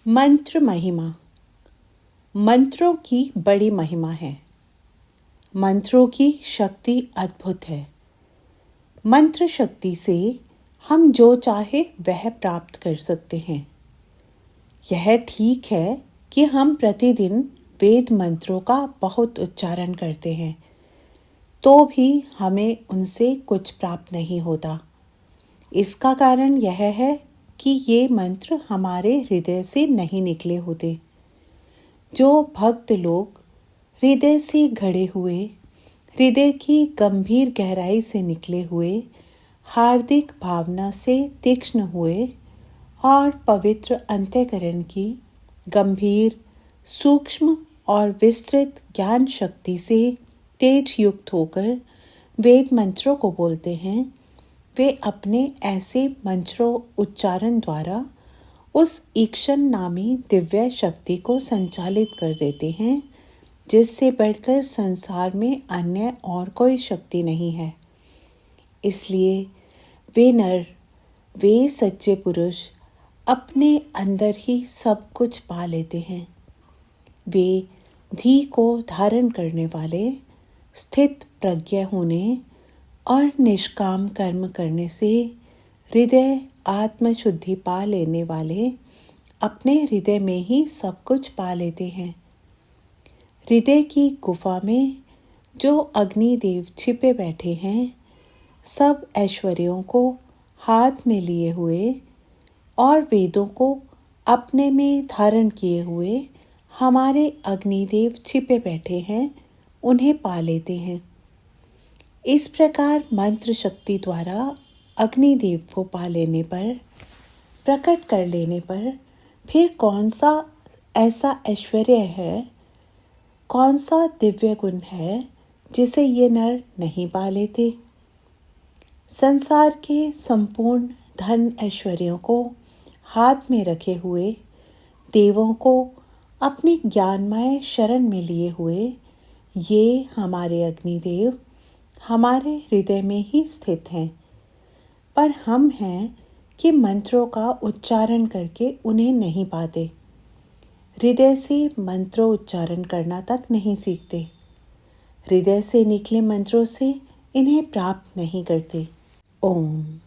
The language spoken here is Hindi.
मंत्र महिमा। मंत्रों की बड़ी महिमा है। मंत्रों की शक्ति अद्भुत है। मंत्र शक्ति से हम जो चाहे वह प्राप्त कर सकते हैं। यह ठीक है कि हम प्रतिदिन वेद मंत्रों का बहुत उच्चारण करते हैं, तो भी हमें उनसे कुछ प्राप्त नहीं होता। इसका कारण यह है कि ये मंत्र हमारे हृदय से नहीं निकले होते। जो भक्त लोग हृदय से घड़े हुए, हृदय की गंभीर गहराई से निकले हुए, हार्दिक भावना से तीक्ष्ण हुए और पवित्र अंतःकरण की गंभीर, सूक्ष्म और विस्तृत ज्ञान शक्ति से तेज युक्त होकर वेद मंत्रों को बोलते हैं, वे अपने ऐसे मंत्रों उच्चारण द्वारा उस ईक्षण नामी दिव्य शक्ति को संचालित कर देते हैं, जिससे बढ़कर संसार में अन्य और कोई शक्ति नहीं है। इसलिए वे नर, वे सच्चे पुरुष अपने अंदर ही सब कुछ पा लेते हैं। वे धी को धारण करने वाले, स्थित प्रज्ञ होने और निष्काम कर्म करने से हृदय आत्मशुद्धि पा लेने वाले अपने हृदय में ही सब कुछ पा लेते हैं। हृदय की गुफा में जो अग्निदेव छिपे बैठे हैं, सब ऐश्वर्यों को हाथ में लिए हुए और वेदों को अपने में धारण किए हुए हमारे अग्निदेव छिपे बैठे हैं, उन्हें पा लेते हैं। इस प्रकार मंत्र शक्ति द्वारा अग्निदेव को पा लेने पर, प्रकट कर लेने पर, फिर कौन सा ऐसा ऐश्वर्य है, कौन सा दिव्य गुण है जिसे ये नर नहीं पा लेते। संसार के संपूर्ण धन ऐश्वर्यों को हाथ में रखे हुए, देवों को अपनी ज्ञानमय शरण में लिए हुए, ये हमारे अग्निदेव हमारे हृदय में ही स्थित हैं। पर हम हैं कि मंत्रों का उच्चारण करके उन्हें नहीं पाते, हृदय से मंत्रों उच्चारण करना तक नहीं सीखते, हृदय से निकले मंत्रों से इन्हें प्राप्त नहीं करते। ओम।